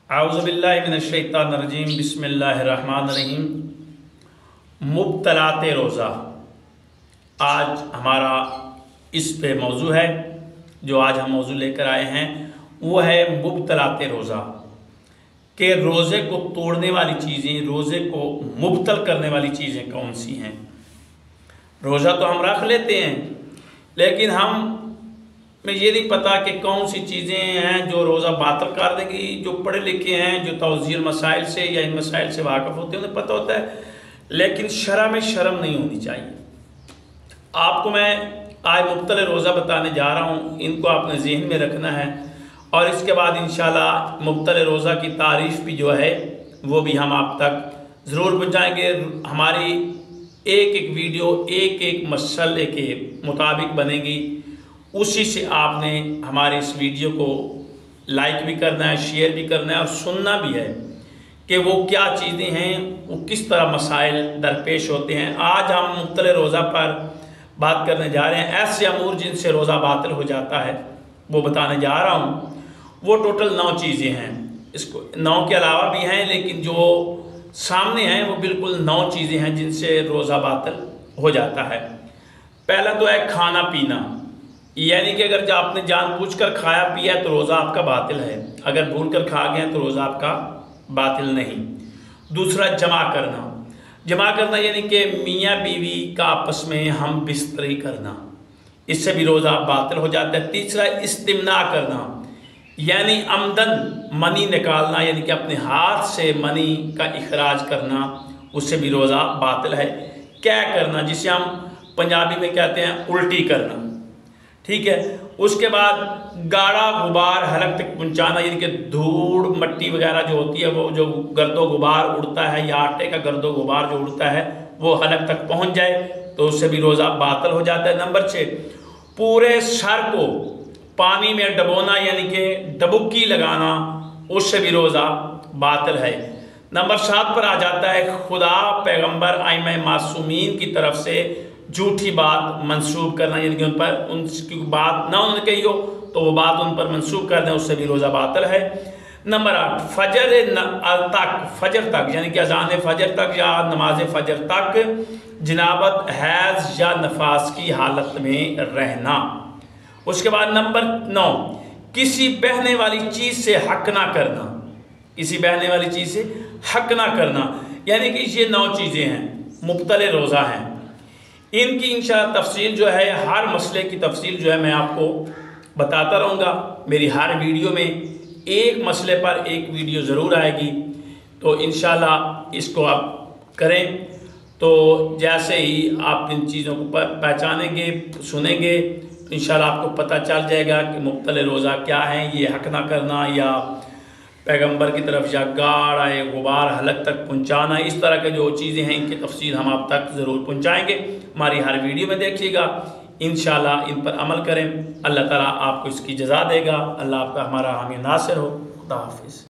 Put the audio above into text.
आउज़ुबिल्लाहिमिनश्शैतानिर्रजीम बिस्मिल्लाहिर्रहमानिर्रहीम। मुब्तलात रोज़ा आज हमारा इस पे मौजू है। जो आज हम मौजू लेकर आए हैं वो है मुब्तलात रोज़ा के रोज़े को तोड़ने वाली चीज़ें, रोज़े को मुब्तल करने वाली चीज़ें कौन सी हैं। रोज़ा तो हम रख लेते हैं लेकिन हम में ये नहीं पता कि कौन सी चीज़ें हैं जो रोज़ा बातिल कर देंगी। जो पढ़े लिखे हैं, जो तौज़ील मसाइल से या इन मसाइल से वाक़फ़ होते हैं, उन्हें पता होता है, लेकिन शरअ में शर्म नहीं होनी चाहिए। आपको मैं आज मुब्तल रोज़ा बताने जा रहा हूँ, इनको आपने ज़हन में रखना है और इसके बाद इंशाअल्लाह मुब्तल रोज़ा की तारीफ़ भी जो है वो भी हम आप तक ज़रूर पहुँचाएँगे। हमारी एक एक वीडियो एक एक मसले के मुताबिक बनेगी, उसी से आपने हमारे इस वीडियो को लाइक भी करना है, शेयर भी करना है और सुनना भी है कि वो क्या चीज़ें हैं, वो किस तरह मसाइल दरपेश होते हैं। आज हम मुब्तले रोज़ा पर बात करने जा रहे हैं। ऐसे अमूर जिनसे रोज़ा बातिल हो जाता है वो बताने जा रहा हूँ। वो टोटल 9 चीज़ें हैं। इसको 9 के अलावा भी हैं, लेकिन जो सामने हैं वो बिल्कुल 9 चीज़ें हैं जिनसे रोज़ा बातिल हो जाता है। पहला तो है खाना पीना, यानी कि अगर जो आपने जानबूझकर खाया पिया तो रोज़ा आपका बातिल है, अगर भूल कर खा गए तो रोज़ा आपका बातिल नहीं। दूसरा जमा करना, जमा करना यानी कि मियाँ बीवी का आपस में हम बिस्तरी करना, इससे भी रोज़ा बातिल हो जाता है। तीसरा इस्तिमना करना, यानी आमदन मनी निकालना, यानी कि अपने हाथ से मनी का इखराज करना, उससे भी रोज़ा बातिल है। क्या करना, जिसे हम पंजाबी में कहते हैं उल्टी करना, ठीक है। उसके बाद गाढ़ा गुबार हलक तक पहुंचाना, यानी कि धूड़ मट्टी वगैरह जो होती है, वो जो गर्दो गुबार उड़ता है या आटे का गर्दो गुबार जो उड़ता है वो हलक तक पहुंच जाए तो उससे भी रोज़ा बातिल हो जाता है। नंबर 6, पूरे सर को पानी में डबोना, यानी कि डुबकी लगाना, उससे भी रोज़ा बातिल है। नंबर 7 पर आ जाता है खुदा पैगम्बर आइमा मासूमीन की तरफ से झूठी बात मंसूब करना, यानी कि उन पर उनकी बात ना उन्होंने कही हो तो वो बात उन पर मंसूब कर दें, उससे भी रोज़ा बातिल है। नंबर 8, फजर तक यानी कि अज़ान फजर तक या नमाज फजर तक जनाबत हैज़ या नफास की हालत में रहना। उसके बाद नंबर 9, किसी बहने वाली चीज़ से हक ना करना, किसी बहने वाली चीज़ से हक ना करना, यानी कि ये 9 चीज़ें हैं, मुब्तले रोज़ा हैं। इनकी इंशाअल्लाह तफसील जो है, हर मसले की तफसील जो है मैं आपको बताता रहूँगा। मेरी हर वीडियो में एक मसले पर एक वीडियो ज़रूर आएगी, तो इंशाअल्लाह इसको आप करें। तो जैसे ही आप इन चीज़ों को पहचानेंगे, सुनेंगे, तो इंशाअल्लाह आपको पता चल जाएगा कि मुब्तले रोज़ा क्या है। ये हक ना करना या पैगंबर की तरफ या गाढ़ा गुबार हलक तक पहुंचाना, इस तरह के जो चीज़ें हैं इनकी तफसील हम आप तक ज़रूर पहुंचाएंगे। हमारी हर वीडियो में देखिएगा, इंशाअल्लाह इन पर अमल करें। अल्लाह ताला आपको इसकी जज़ा देगा। अल्लाह आपका हमारा हामी नासिर हो। खुदा हाफिज़।